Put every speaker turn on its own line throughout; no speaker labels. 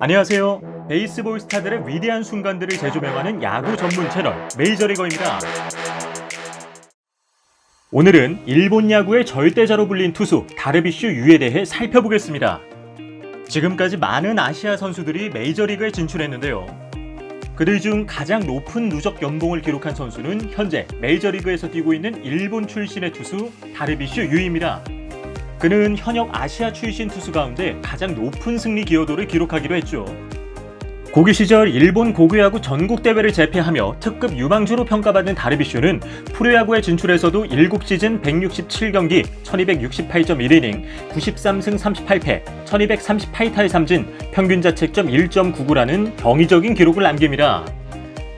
안녕하세요. 베이스볼 스타들의 위대한 순간들을 재조명하는 야구 전문 채널 메이저리거입니다. 오늘은 일본 야구의 절대자로 불린 투수 다르비슈 유에 대해 살펴보겠습니다. 지금까지 많은 아시아 선수들이 메이저리그에 진출했는데요. 그들 중 가장 높은 누적 연봉을 기록한 선수는 현재 메이저리그에서 뛰고 있는 일본 출신의 투수 다르비슈 유입니다. 그는 현역 아시아 출신 투수 가운데 가장 높은 승리 기여도를 기록하기도 했죠. 고교 시절 일본 고교야구 전국대회를 제패하며 특급 유망주로 평가받는 다르비슈는 프로야구에 진출해서도 7시즌 167경기 1268.1이닝 93승 38패 1238타의 삼진 평균 자책점 1.99라는 경이적인 기록을 남깁니다.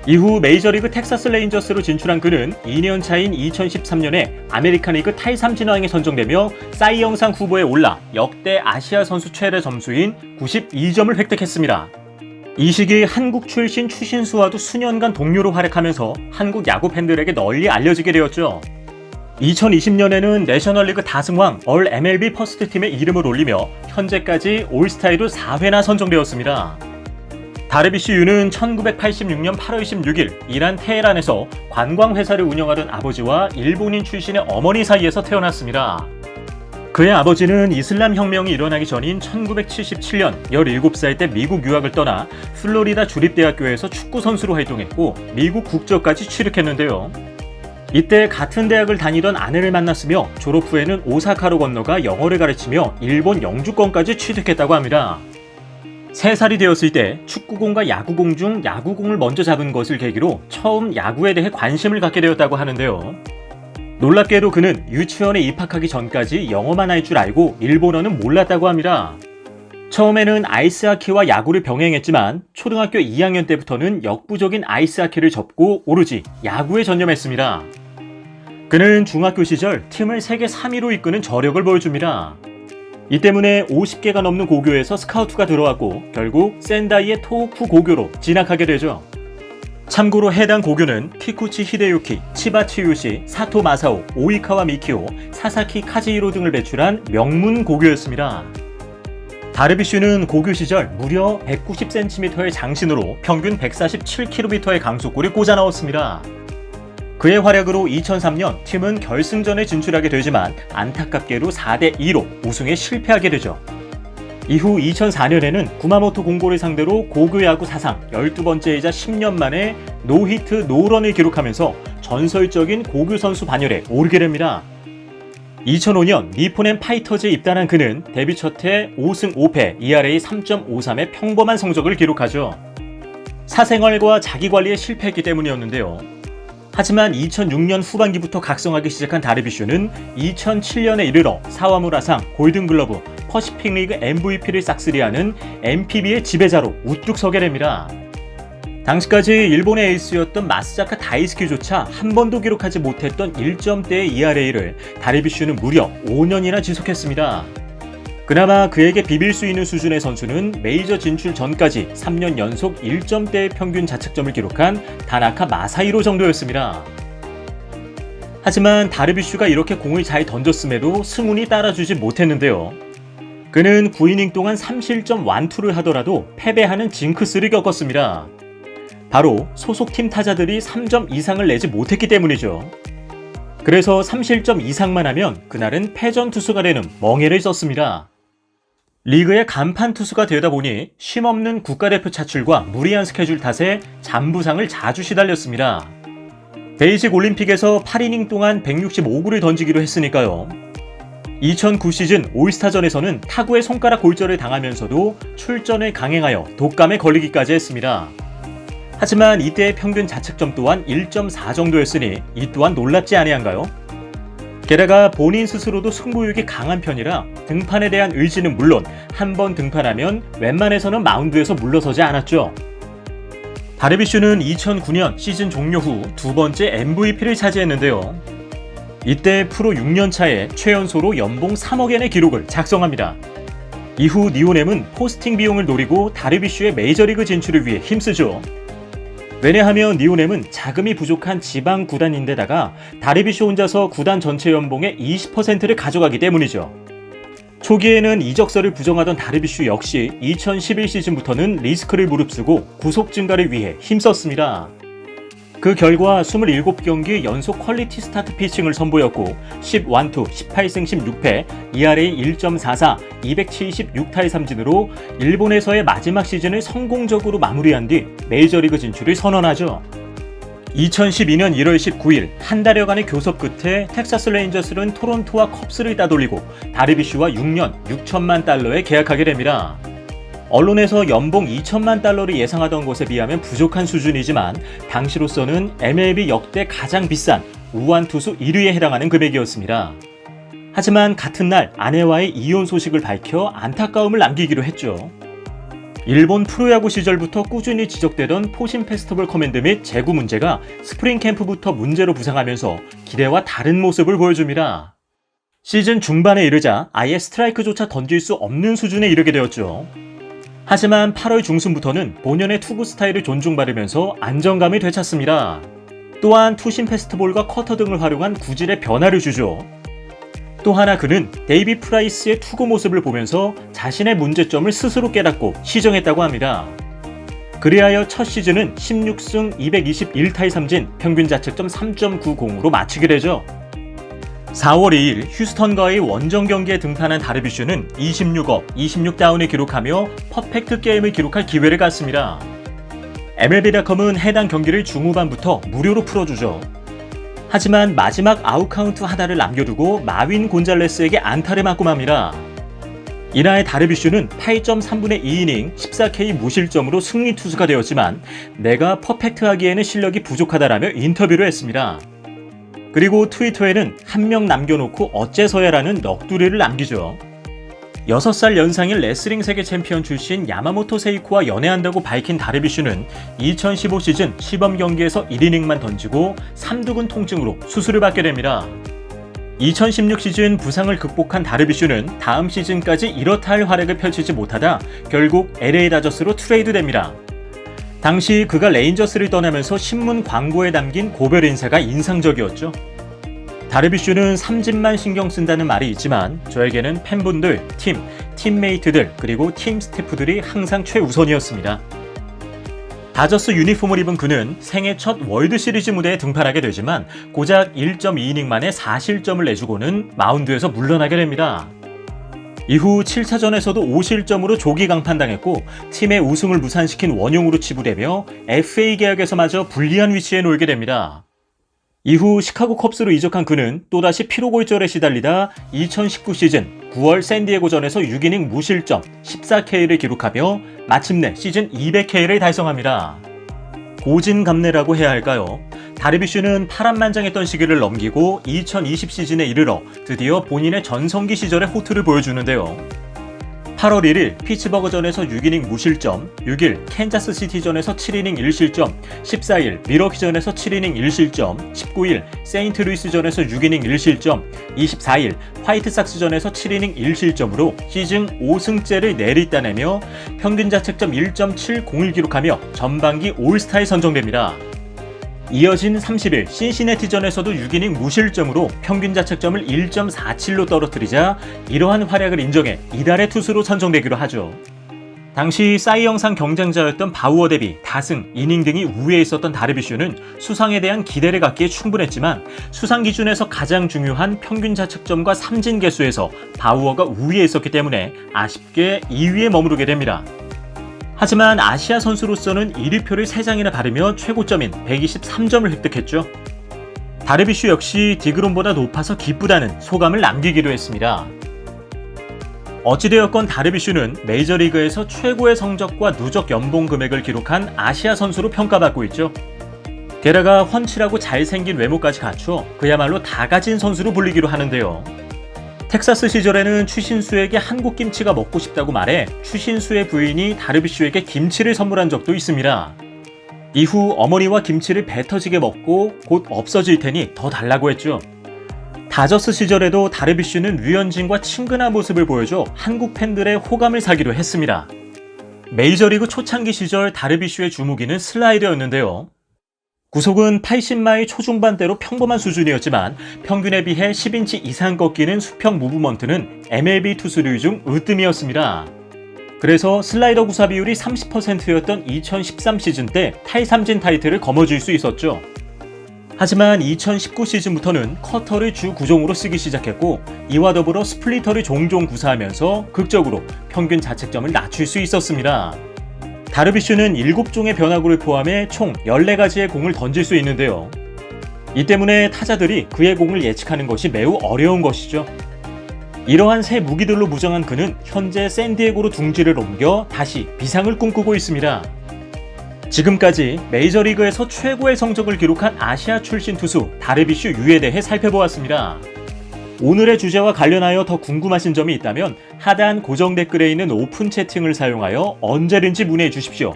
이후 메이저리그 텍사스 레인저스로 진출한 그는 2년 차인 2013년에 아메리칸리그 타이삼 진화행에 선정되며 사이 영상 후보에 올라 역대 아시아 선수 최대 점수인 92점을 획득했습니다. 이 시기 한국 출신 추신수와도 수년간 동료로 활약하면서 한국 야구 팬들에게 널리 알려지게 되었죠. 2020년에는 내셔널리그 다승왕 얼 MLB 퍼스트 팀에 이름을 올리며 현재까지 올스타에도 4회나 선정되었습니다. 다르비슈 유는 1986년 8월 16일 이란 테헤란에서 관광회사를 운영하던 아버지와 일본인 출신의 어머니 사이에서 태어났습니다. 그의 아버지는 이슬람 혁명이 일어나기 전인 1977년 17살 때 미국 유학을 떠나 플로리다 주립대학교에서 축구 선수로 활동했고 미국 국적까지 취득했는데요. 이때 같은 대학을 다니던 아내를 만났으며 졸업 후에는 오사카로 건너가 영어를 가르치며 일본 영주권까지 취득했다고 합니다. 3살이 되었을 때 축구공과 야구공 중 야구공을 먼저 잡은 것을 계기로 처음 야구에 대해 관심을 갖게 되었다고 하는데요. 놀랍게도 그는 유치원에 입학하기 전까지 영어만 할 줄 알고 일본어는 몰랐다고 합니다. 처음에는 아이스하키와 야구를 병행했지만 초등학교 2학년 때부터는 역부족인 아이스하키를 접고 오로지 야구에 전념했습니다. 그는 중학교 시절 팀을 세계 3위로 이끄는 저력을 보여줍니다. 이 때문에 50개가 넘는 고교에서 스카우트가 들어왔고 결국 센다이의 토호쿠 고교로 진학하게 되죠. 참고로 해당 고교는 키쿠치 히데유키, 치바 츠유시, 사토 마사오, 오이카와 미키오, 사사키 카지히로 등을 배출한 명문 고교였습니다. 다르비슈는 고교 시절 무려 190cm의 장신으로 평균 147km의 강속구를 꽂아 넣었습니다. 그의 활약으로 2003년 팀은 결승전에 진출하게 되지만 안타깝게도 4대2로 우승에 실패하게 되죠. 이후 2004년에는 구마모토 공고를 상대로 고교야구 사상 12번째이자 10년 만에 노히트 노런을 기록하면서 전설적인 고교 선수 반열에 오르게 됩니다. 2005년 니폰앤 파이터즈에 입단한 그는 데뷔 첫해 5승 5패 ERA 3.53의 평범한 성적을 기록하죠. 사생활과 자기관리에 실패했기 때문이었는데요. 하지만 2006년 후반기부터 각성하기 시작한 다르비슈는 2007년에 이르러 사와무라상, 골든글러브, 퍼시픽리그 MVP를 싹쓸이하는 MPB의 지배자로 우뚝 서게 됩니다. 당시까지 일본의 에이스였던 마스자카 다이스키조차 한 번도 기록하지 못했던 1점대의 ERA를 다르비슈는 무려 5년이나 지속했습니다. 그나마 그에게 비빌 수 있는 수준의 선수는 메이저 진출 전까지 3년 연속 1점대의 평균 자책점을 기록한 다나카 마사히로 정도였습니다. 하지만 다르비슈가 이렇게 공을 잘 던졌음에도 승운이 따라주지 못했는데요. 그는 9이닝 동안 3실점 완투를 하더라도 패배하는 징크스를 겪었습니다. 바로 소속팀 타자들이 3점 이상을 내지 못했기 때문이죠. 그래서 3실점 이상만 하면 그날은 패전 투수가 되는 멍해를 썼습니다. 리그의 간판 투수가 되다 보니 쉼없는 국가대표 차출과 무리한 스케줄 탓에 잔부상을 자주 시달렸습니다. 베이직 올림픽에서 8이닝 동안 165구를 던지기로 했으니까요. 2009 시즌 올스타전에서는 타구의 손가락 골절을 당하면서도 출전을 강행하여 독감에 걸리기까지 했습니다. 하지만 이때의 평균 자책점 또한 1.4 정도였으니 이 또한 놀랍지 아니한가요? 게다가 본인 스스로도 승부욕이 강한 편이라 등판에 대한 의지는 물론 한 번 등판하면 웬만해서는 마운드에서 물러서지 않았죠. 다르비슈는 2009년 시즌 종료 후 두 번째 MVP를 차지했는데요. 이때 프로 6년 차에 최연소로 연봉 3억엔의 기록을 작성합니다. 이후 니오넴은 포스팅 비용을 노리고 다르비슈의 메이저리그 진출을 위해 힘쓰죠. 왜냐하면 니오넴은 자금이 부족한 지방 구단인데다가 다르비슈 혼자서 구단 전체 연봉의 20%를 가져가기 때문이죠. 초기에는 이적설을 부정하던 다르비슈 역시 2011 시즌부터는 리스크를 무릅쓰고 구속 증가를 위해 힘썼습니다. 그 결과 27경기 연속 퀄리티 스타트 피칭을 선보였고 10완투 18승 16패, ERA 1.44, 276타의 삼진으로 일본에서의 마지막 시즌을 성공적으로 마무리한 뒤 메이저리그 진출을 선언하죠. 2012년 1월 19일 한 달여간의 교섭 끝에 텍사스 레인저스는 토론토와 컵스를 따돌리고 다르비슈와 6년 6천만 달러에 계약하게 됩니다. 언론에서 연봉 2천만 달러를 예상하던 것에 비하면 부족한 수준이지만 당시로서는 MLB 역대 가장 비싼 우완 투수 1위에 해당하는 금액이었습니다. 하지만 같은 날 아내와의 이혼 소식을 밝혀 안타까움을 남기기로 했죠. 일본 프로야구 시절부터 꾸준히 지적되던 포심 페스티벌 커맨드 및 제구 문제가 스프링 캠프부터 문제로 부상하면서 기대와 다른 모습을 보여줍니다. 시즌 중반에 이르자 아예 스트라이크조차 던질 수 없는 수준에 이르게 되었죠. 하지만 8월 중순부터는 본연의 투구 스타일을 존중받으면서 안정감이 되찾습니다. 또한 투심 패스트볼과 커터 등을 활용한 구질의 변화를 주죠. 또 하나 그는 데이비 프라이스의 투구 모습을 보면서 자신의 문제점을 스스로 깨닫고 시정했다고 합니다. 그리하여 첫 시즌은 16승 221타의 삼진, 평균 자책점 3.90으로 마치게 되죠. 4월 2일 휴스턴과의 원정 경기에 등판한 다르비슈는 26업, 26다운을 기록하며 퍼펙트 게임을 기록할 기회를 갖습니다. MLB.com은 해당 경기를 중후반부터 무료로 풀어주죠. 하지만 마지막 아웃카운트 하나를 남겨두고 마윈 곤잘레스에게 안타를 맞고 맙니다. 이날 다르비슈는 8.3분의 2이닝 14K 무실점으로 승리 투수가 되었지만 내가 퍼펙트하기에는 실력이 부족하다라며 인터뷰를 했습니다. 그리고 트위터에는 한 명 남겨놓고 어째서야라는 넋두리를 남기죠. 6살 연상인 레슬링 세계 챔피언 출신 야마모토 세이코와 연애한다고 밝힌 다르비슈는 2015 시즌 시범 경기에서 1이닝만 던지고 삼두근 통증으로 수술을 받게 됩니다. 2016 시즌 부상을 극복한 다르비슈는 다음 시즌까지 이렇다 할 활약을 펼치지 못하다 결국 LA 다저스로 트레이드됩니다. 당시 그가 레인저스를 떠나면서 신문 광고에 담긴 고별 인사가 인상적이었죠. 다르비슈는 삼진만 신경 쓴다는 말이 있지만 저에게는 팬분들, 팀메이트들 그리고 팀 스태프들이 항상 최우선이었습니다. 다저스 유니폼을 입은 그는 생애 첫 월드시리즈 무대에 등판하게 되지만 고작 1.2이닝 만에 4실점을 내주고는 마운드에서 물러나게 됩니다. 이후 7차전에서도 5실점으로 조기 강판당했고 팀의 우승을 무산시킨 원흉으로 치부되며 FA 계약에서마저 불리한 위치에 놓이게 됩니다. 이후 시카고 컵스로 이적한 그는 또다시 피로골절에 시달리다 2019 시즌 9월 샌디에고전에서 6이닝 무실점 14K를 기록하며 마침내 시즌 200K를 달성합니다. 고진감래라고 해야 할까요? 다르비슈는 파란만장했던 시기를 넘기고 2020 시즌에 이르러 드디어 본인의 전성기 시절의 호투를 보여주는데요. 8월 1일 피츠버그전에서 6이닝 무실점, 6일 캔자스시티전에서 7이닝 1실점, 14일 미러키전에서 7이닝 1실점, 19일 세인트루이스전에서 6이닝 1실점, 24일 화이트삭스전에서 7이닝 1실점으로 시즌 5승째를 내리따내며 평균 자책점 1.701 기록하며 전반기 올스타에 선정됩니다. 이어진 30일 신시내티전에서도 6이닝 무실점으로 평균 자책점을 1.47로 떨어뜨리자 이러한 활약을 인정해 이달의 투수로 선정되기로 하죠. 당시 사이영상 경쟁자였던 바우어 대비 다승, 이닝 등이 우위에 있었던 다르비슈는 수상에 대한 기대를 갖기에 충분했지만 수상 기준에서 가장 중요한 평균 자책점과 삼진 개수에서 바우어가 우위에 있었기 때문에 아쉽게 2위에 머무르게 됩니다. 하지만 아시아 선수로서는 1위표를 3장이나 받으며 최고점인 123점을 획득했죠. 다르비슈 역시 디그롬보다 높아서 기쁘다는 소감을 남기기도 했습니다. 어찌되었건 다르비슈는 메이저리그에서 최고의 성적과 누적 연봉 금액을 기록한 아시아 선수로 평가받고 있죠. 게다가 훤칠하고 잘생긴 외모까지 갖추어 그야말로 다 가진 선수로 불리기로 하는데요. 텍사스 시절에는 추신수에게 한국 김치가 먹고 싶다고 말해 추신수의 부인이 다르비슈에게 김치를 선물한 적도 있습니다. 이후 어머니와 김치를 배 터지게 먹고 곧 없어질 테니 더 달라고 했죠. 다저스 시절에도 다르비슈는 류현진과 친근한 모습을 보여줘 한국 팬들의 호감을 사기로 했습니다. 메이저리그 초창기 시절 다르비슈의 주무기는 슬라이더였는데요. 구속은 80마일 초중반대로 평범한 수준이었지만 평균에 비해 10인치 이상 꺾이는 수평 무브먼트는 MLB 투수류 중 으뜸이었습니다. 그래서 슬라이더 구사 비율이 30%였던 2013 시즌 때 타이삼진 타이틀을 거머쥘 수 있었죠. 하지만 2019 시즌부터는 커터를 주 구종으로 쓰기 시작했고 이와 더불어 스플리터를 종종 구사하면서 극적으로 평균 자책점을 낮출 수 있었습니다. 다르비슈는 7종의 변화구를 포함해 총 14가지의 공을 던질 수 있는데요. 이 때문에 타자들이 그의 공을 예측하는 것이 매우 어려운 것이죠. 이러한 새 무기들로 무장한 그는 현재 샌디에고로 둥지를 옮겨 다시 비상을 꿈꾸고 있습니다. 지금까지 메이저리그에서 최고의 성적을 기록한 아시아 출신 투수 다르비슈 유에 대해 살펴보았습니다. 오늘의 주제와 관련하여 더 궁금하신 점이 있다면 하단 고정 댓글에 있는 오픈 채팅을 사용하여 언제든지 문의해 주십시오.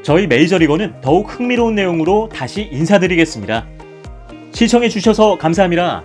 저희 메이저리거는 더욱 흥미로운 내용으로 다시 인사드리겠습니다. 시청해 주셔서 감사합니다.